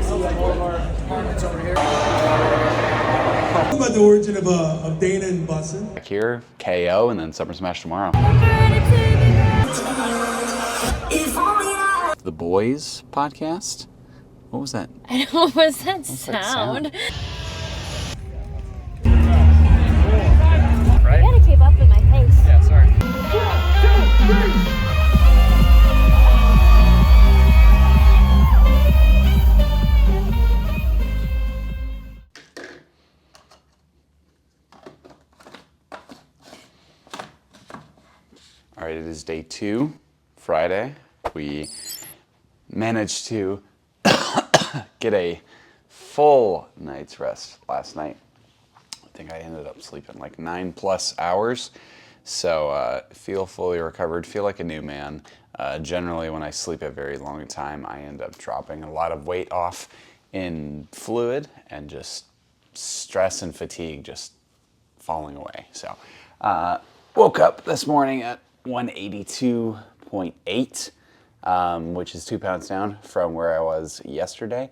Talk about the origin of Dana and Bussin. Back here, KO, and then Summer Smash tomorrow. The Boys podcast? What was that? I don't know, what was that sound? Right? I gotta keep up with my pace. Yeah, sorry. All right, it is day 2, Friday. We managed to get a full night's rest last night. I think I ended up sleeping like 9+ hours. So feel fully recovered, feel like a new man. Generally, when I sleep a very long time, I end up dropping a lot of weight off in fluid and just stress and fatigue just falling away. So woke up this morning at 182.8, which is 2 pounds down from where I was yesterday,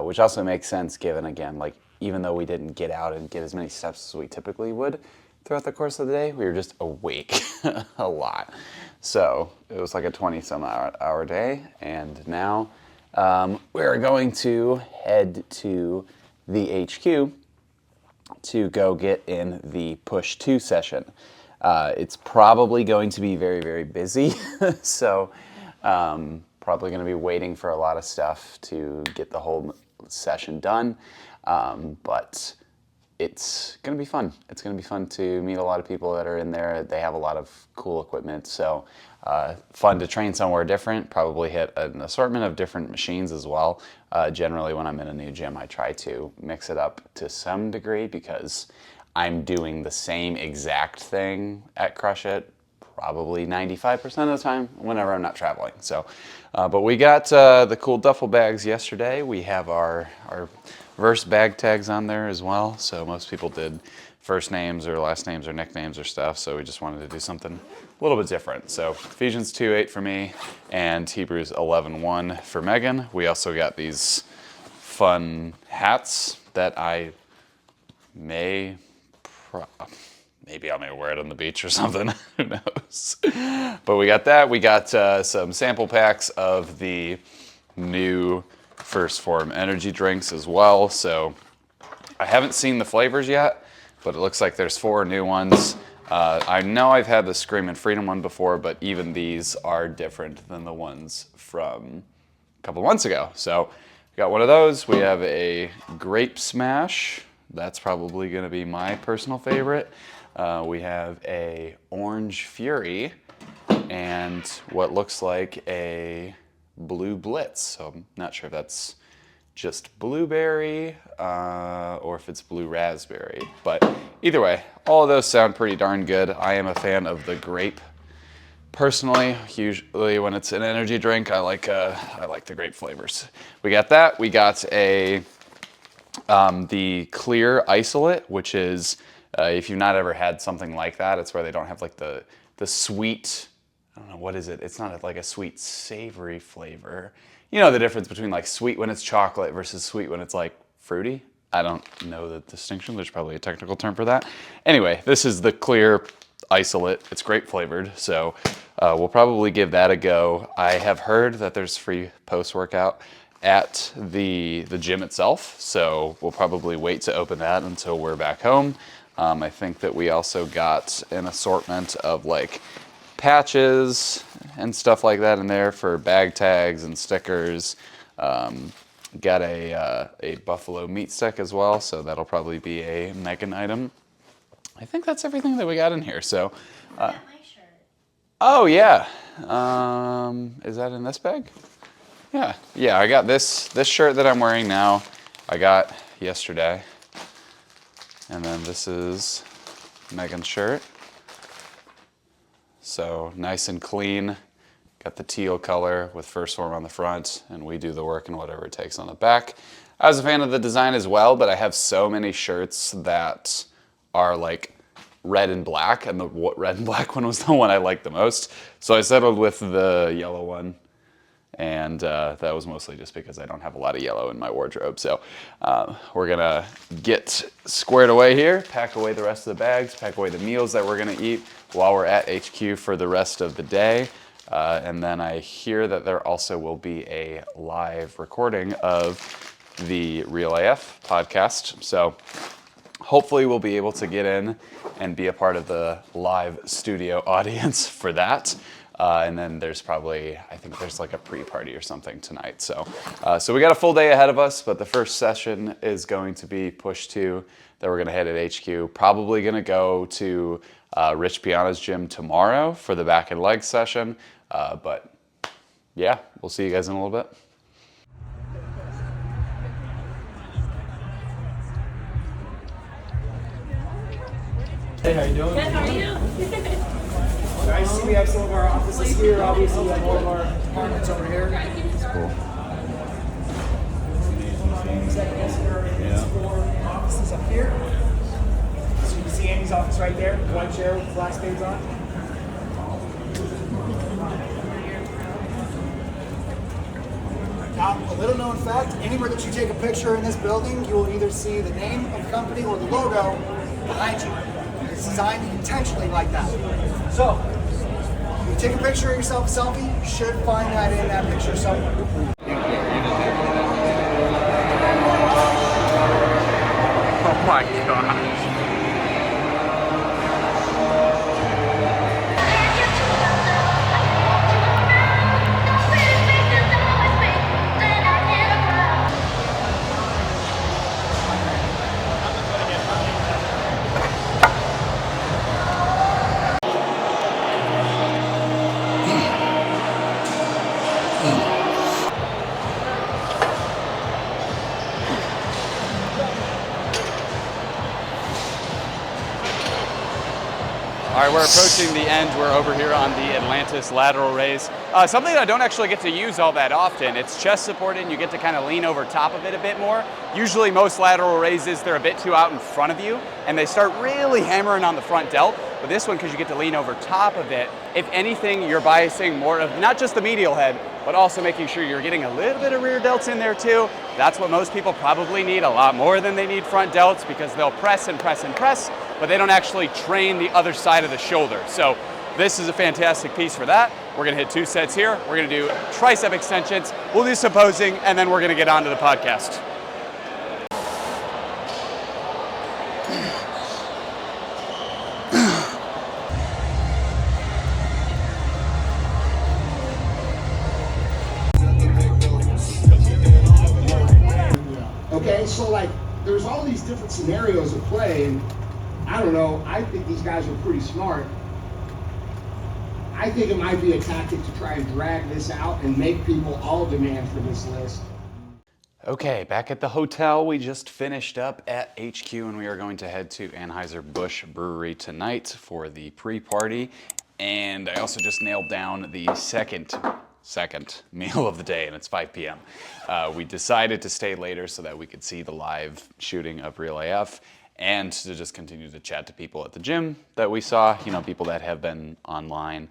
which also makes sense given, again, like even though we didn't get out and get as many steps as we typically would throughout the course of the day, we were just awake a lot. So it was like a 20-some hour day, and now we're going to head to the HQ to go get in the push 2 session. It's probably going to be very, very busy, so probably going to be waiting for a lot of stuff to get the whole session done, but it's going to be fun. It's going to be fun to meet a lot of people that are in there. They have a lot of cool equipment, so fun to train somewhere different, probably hit an assortment of different machines as well. Generally, when I'm in a new gym, I try to mix it up to some degree because I'm doing the same exact thing at Crush It probably 95% of the time whenever I'm not traveling. So, but we got the cool duffel bags yesterday. We have our verse bag tags on there as well. So most people did first names or last names or nicknames or stuff. So we just wanted to do something a little bit different. So Ephesians 2:8 for me and Hebrews 11:1 for Megan. We also got these fun hats that I maybe I may wear it on the beach or something. Who knows? But we got that. We got some sample packs of the new First Phorm energy drinks as well. So I haven't seen the flavors yet, but it looks like there's 4 new ones. I know I've had the Screamin' Freedom one before, but even these are different than the ones from a couple months ago. So we got one of those. We have a Grape Smash. That's probably going to be my personal favorite. We have a Orange Fury and what looks like a Blue Blitz. So I'm not sure if that's just blueberry or if it's blue raspberry. But either way, all of those sound pretty darn good. I am a fan of the grape. Personally, usually when it's an energy drink, I like the grape flavors. We got that. We got the clear isolate, which is if you've not ever had something like that, it's where they don't have like the sweet, I don't know, what is it? It's not like a sweet savory flavor. You know the difference between like sweet when it's chocolate versus sweet when it's like fruity? I don't know the distinction. There's probably a technical term for that. Anyway, this is the clear isolate. It's grape flavored, so we'll probably give that a go. I have heard that there's free post-workout at the gym itself, so we'll probably wait to open that until we're back home. I think that we also got an assortment of like patches and stuff like that in there for bag tags and stickers. Got a buffalo meat stick as well, so that'll probably be a Megan item. I think that's everything that we got in here. So, my shirt. Oh yeah, is that in this bag? Yeah, I got this shirt that I'm wearing now. I got yesterday. And then this is Megan's shirt. So nice and clean. Got the teal color with First Phorm on the front, and we do the work and whatever it takes on the back. I was a fan of the design as well, but I have so many shirts that are like red and black, and the red and black one was the one I liked the most. So I settled with the yellow one. and that was mostly just because I don't have a lot of yellow in my wardrobe. So we're gonna get squared away here, pack away the rest of the bags, pack away the meals that we're gonna eat while we're at HQ for the rest of the day. And then I hear that there also will be a live recording of the Real AF podcast. So hopefully we'll be able to get in and be a part of the live studio audience for that. And then there's probably, I think there's like a pre-party or something tonight. So we got a full day ahead of us, but the first session is going to be push 2 that we're gonna head at HQ. Probably gonna go to Rich Piana's gym tomorrow for the back and leg session. But yeah, we'll see you guys in a little bit. Hey, how you doing? Good, how are you? Guys, see we have some of our offices here. Obviously, we have all of our departments over here. That's cool. Second escalator is for offices up here. So you can see Andy's office right there, one chair with black spades on. Now, a little known fact, anywhere that you take a picture in this building, you will either see the name of the company or the logo behind you. It's designed intentionally like that. So, if you take a picture of yourself, a selfie, you should find that in that picture somewhere. Oh my gosh. All right, we're approaching the end. We're over here on the Atlantis lateral raise. Something that I don't actually get to use all that often. It's chest supported and you get to kind of lean over top of it a bit more. Usually most lateral raises, they're a bit too out in front of you and they start really hammering on the front delt. But this one, because you get to lean over top of it, if anything, you're biasing more of not just the medial head, but also making sure you're getting a little bit of rear delts in there too. That's what most people probably need, a lot more than they need front delts, because they'll press and press and press, but they don't actually train the other side of the shoulder. So this is a fantastic piece for that. We're gonna hit 2 sets here. We're gonna do tricep extensions, we'll do some posing, and then we're gonna get on to the podcast. Okay, so like, there's all these different scenarios at play, and I don't know, I think these guys are pretty smart. I think it might be a tactic to try and drag this out and make people all demand for this list. Okay, back at the hotel, we just finished up at HQ and we are going to head to Anheuser-Busch Brewery tonight for the pre-party. And I also just nailed down the second meal of the day, and it's 5 p.m. We decided to stay later so that we could see the live shooting of Real AF and to just continue to chat to people at the gym that we saw, you know, people that have been online,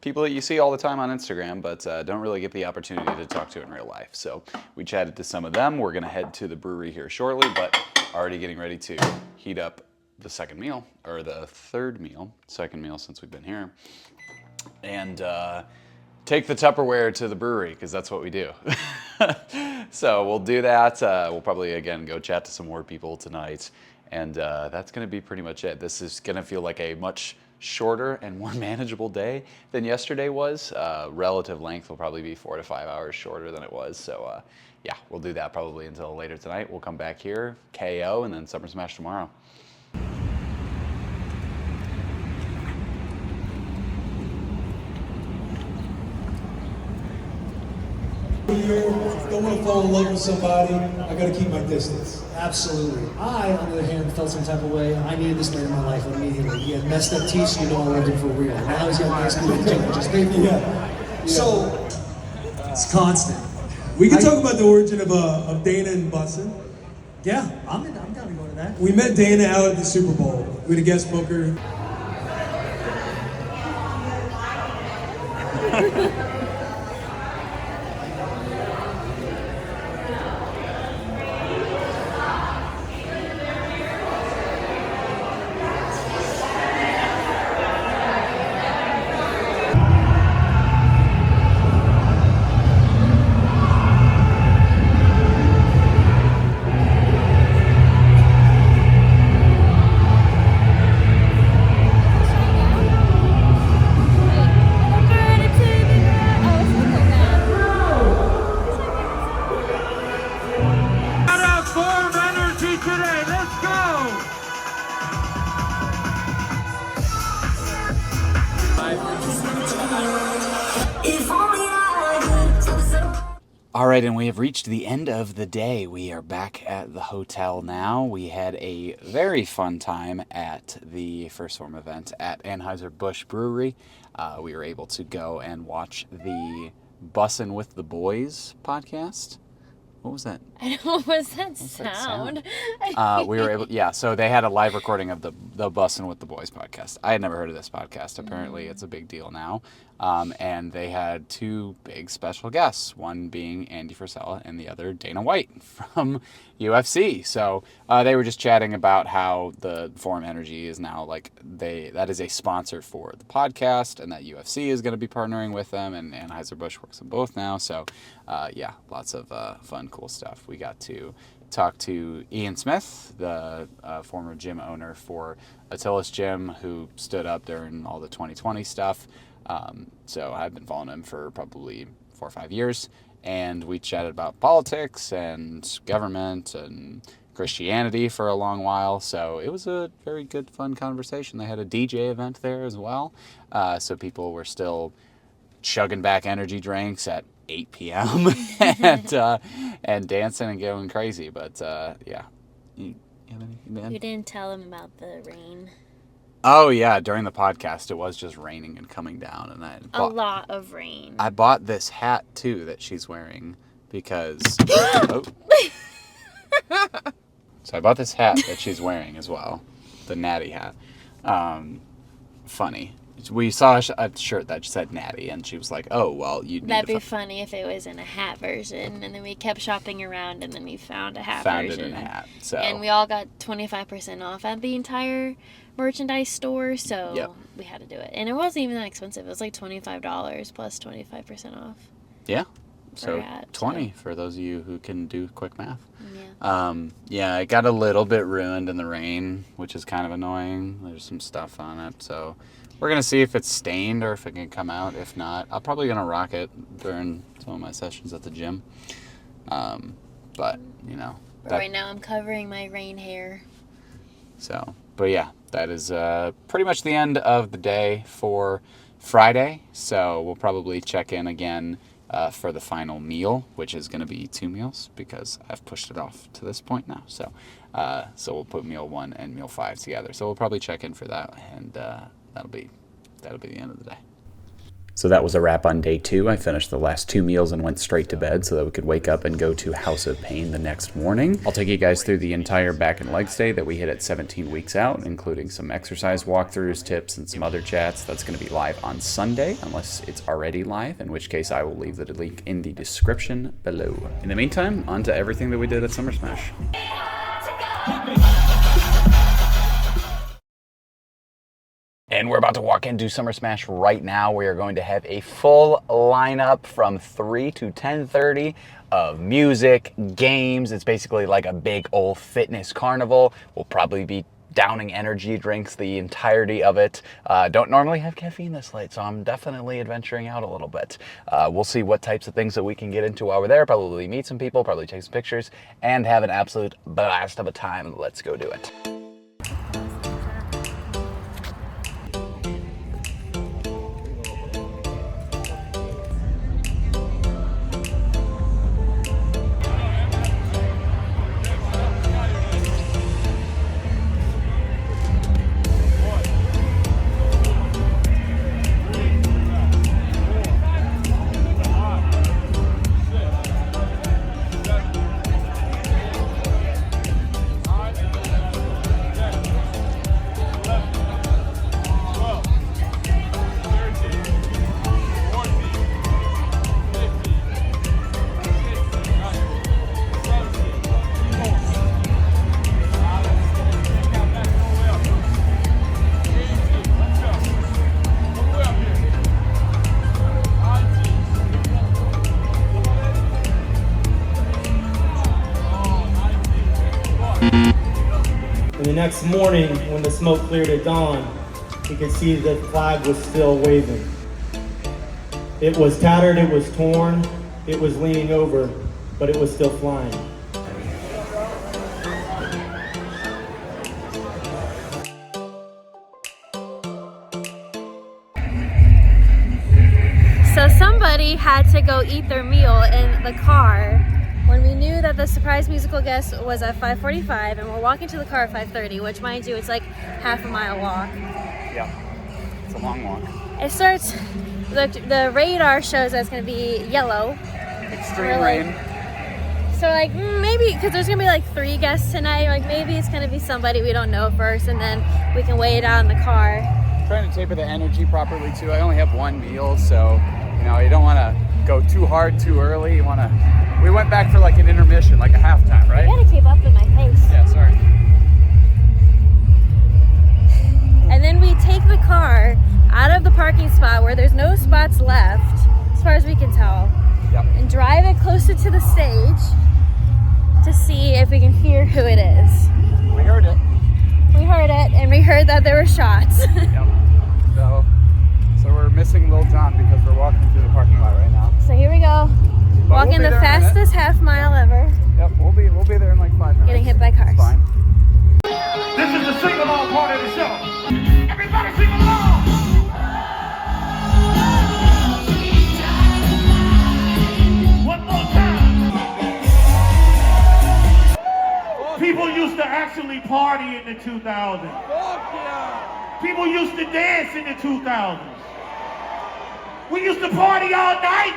people that you see all the time on Instagram, but don't really get the opportunity to talk to in real life. So we chatted to some of them. We're gonna head to the brewery here shortly, but already getting ready to heat up the second meal, or the third meal, second meal since we've been here. And take the Tupperware to the brewery, because that's what we do. So we'll do that. We'll probably, again, go chat to some more people tonight. And that's going to be pretty much it. This is going to feel like a much shorter and more manageable day than yesterday was. Relative length will probably be 4 to 5 hours shorter than it was. So yeah, we'll do that probably until later tonight. We'll come back here, KO, and then Summer Smash tomorrow. Don't want to fall in love with somebody. I got to keep my distance. Absolutely. I, on the other hand, felt some type of way. I needed this man in my life immediately. He had messed up teeth, so you know I loved him for real. Now he's got nice teeth, just paid for Yeah. So, it's constant. We can talk about the origin of Dana and Bussin. Yeah, I'm down to go to that. We met Dana out at the Super Bowl. We had a guest booker. All right, and we have reached the end of the day. We are back at the hotel now. We had a very fun time at the First Phorm event at Anheuser-Busch Brewery. We were able to go and watch the Bussin' with the Boys podcast. What was that? I don't know, was that sound? We were able, yeah, so they had a live recording of the Bussin' with the Boys podcast. I had never heard of this podcast. Apparently, it's a big deal now. And they had two big special guests, one being Andy Frisella and the other Dana White from UFC. So they were just chatting about how the Phorm Energy is now that is a sponsor for the podcast, and that UFC is going to be partnering with them, and Anheuser-Busch works on both now. So yeah, lots of fun, cool stuff. We got to talk to Ian Smith, the former gym owner for Attila's Gym, who stood up during all the 2020 stuff. So I've been following him for probably 4 or 5 years, and we chatted about politics and government and Christianity for a long while. So it was a very good, fun conversation. They had a DJ event there as well, so people were still chugging back energy drinks at 8 p.m. and dancing and going crazy. But yeah, you have anything to add? You didn't tell him about the rain. Oh yeah, during the podcast it was just raining and coming down, and A lot of rain. I bought this hat too that she's wearing because oh. So I bought this hat that she's wearing as well, the natty hat. Funny. We saw a shirt that said natty, and she was like, oh, well, you need That'd to be funny if it was in a hat version, and then we kept shopping around, and then we found a hat found version. it in a hat. So. And we all got 25% off at the entire merchandise store, so Yep. we had to do it. And it wasn't even that expensive. It was like $25 plus 25% off. Yeah. So hat, 20 for those of you who can do quick math. Yeah. Yeah, it got a little bit ruined in the rain, which is kind of annoying. There's some stuff on it, so we're going to see if it's stained or if it can come out. If not, I'm probably going to rock it during some of my sessions at the gym. But, you know. Right now I'm covering my rain hair. So, but yeah, that is pretty much the end of the day for Friday. So we'll probably check in again for the final meal, which is going to be 2 meals because I've pushed it off to this point now. So, so we'll put meal 1 and meal 5 together. So we'll probably check in for that, and that'll be the end of the day. So that was a wrap on day 2. I finished the last 2 meals and went straight to bed so that we could wake up and go to House of Pain the next morning. I'll take you guys through the entire back and legs day that we hit at 17 weeks out, including some exercise walkthroughs, tips, and some other chats. That's going to be live on Sunday, unless it's already live, in which case I will leave the link in the description below. In the meantime, on to everything that we did at Summer Smash. And we're about to walk into Summer Smash right now. We are going to have a full lineup from 3 to 10:30 of music, games. It's basically like a big old fitness carnival. We'll probably be downing energy drinks the entirety of it. Don't normally have caffeine this late, so I'm definitely adventuring out a little bit. We'll see what types of things that we can get into while we're there. Probably meet some people, probably take some pictures, and have an absolute blast of a time. Let's go do it. And the next morning, when the smoke cleared at dawn, he could see the flag was still waving. It was tattered, it was torn, it was leaning over, but it was still flying. So somebody everybody had to go eat their meal in the car when we knew that the surprise musical guest was at 5:45 and we're walking to the car at 5:30, which mind you, it's like half a mile walk. Yeah, it's a long walk. It starts, the radar shows that it's gonna be yellow. Extreme rain. So like maybe, because there's gonna be like 3 guests tonight, like maybe it's gonna be somebody we don't know first and then we can weigh it out in the car. Trying to taper the energy properly too. I only have 1 meal, so you know, you don't want to go too hard too early. You want to. We went back for like an intermission, like a halftime, right? You gotta keep up with my pace. Yeah, sorry. And then we take the car out of the parking spot where there's no spots left, as far as we can tell, and drive it closer to the stage to see if we can hear who it is. We heard it. We heard it, and we heard that there were shots. Yep. So we're missing Lil Jon because we're walking through the parking lot right now. So here we go, walking the fastest half mile ever. Yep, we'll be there in like 5 minutes. Getting hit by cars. It's fine. This is the sing-along part of the show. Everybody sing along. One more time. People used to actually party in the 2000s. People used to dance in the 2000s. We used to party all night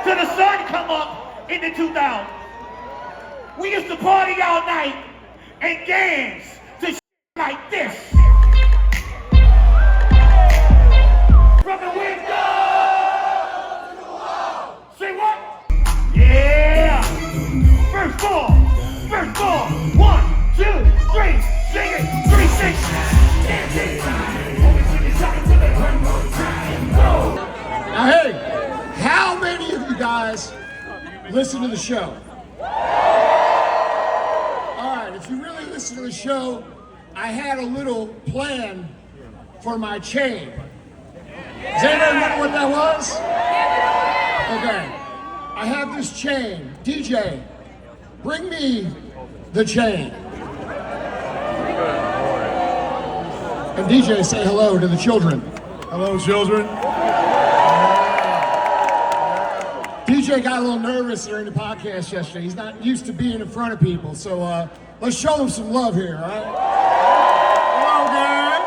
till the sun come up in the 2000s. We used to party all night and dance to like this. From the window to the wall. Say what? Yeah. First ball. 1, 2, 3. Sing it. 3, 6. Now, hey, how many of you guys listen to the show? All right, if you really listen to the show, I had a little plan for my chain. Does anybody remember what that was? Okay, I have this chain. DJ, bring me the chain. And DJ, say hello to the children. Hello, children. DJ got a little nervous during the podcast yesterday. He's not used to being in front of people, so let's show him some love here, all right? Hello, guys.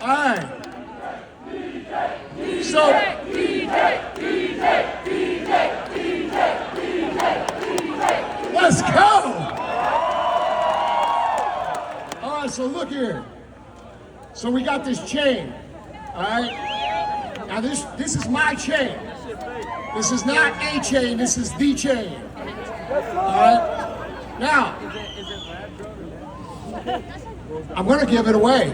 All right. So, let's go. All right, so look here. So we got this chain, all right? Now this is my chain. This is not a chain, this is the chain. All right? Now, I'm gonna give it away.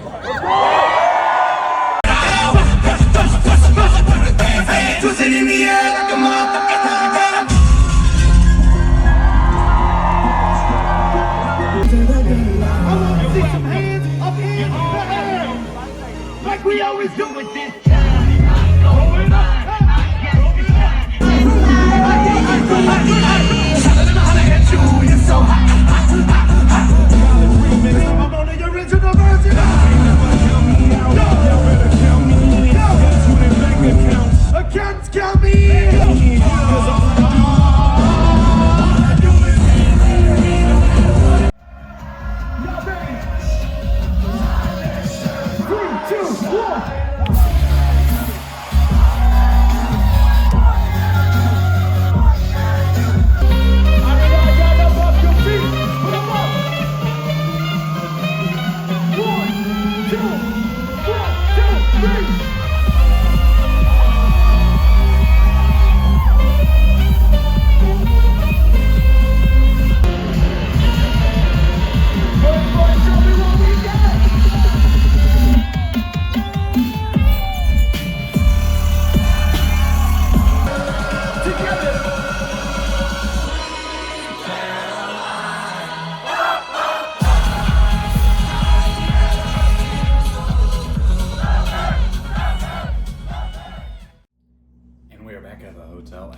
Like we always do with this. I'm on the original version. Accounts count me. 3, 2, 1.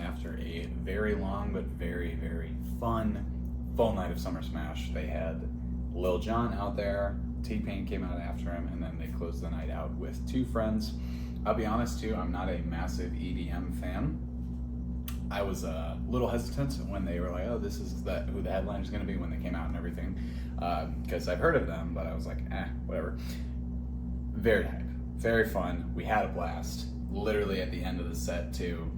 After a very long but very, very fun full night of Summer Smash. They had Lil Jon out there, T-Pain came out after him, and then they closed the night out with 2 friends. I'll be honest too, I'm not a massive EDM fan. I was a little hesitant when they were like, oh, this is who the headliner is going to be when they came out and everything, because I've heard of them, but I was like, whatever. Very hype, very fun. We had a blast. Literally at the end of the set too,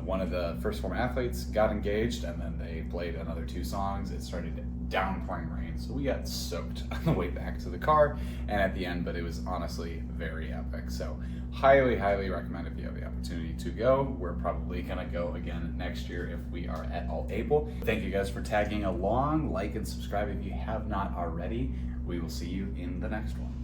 one of the first Phorm athletes got engaged, and then they played another 2 songs. It started downpouring rain, so we got soaked on the way back to the car and at the end, but it was honestly very epic. So highly recommend if you have the opportunity to go. We're probably gonna go again next year if we are at all able. Thank you guys for tagging along. Like and subscribe if you have not already. We will see you in the next one.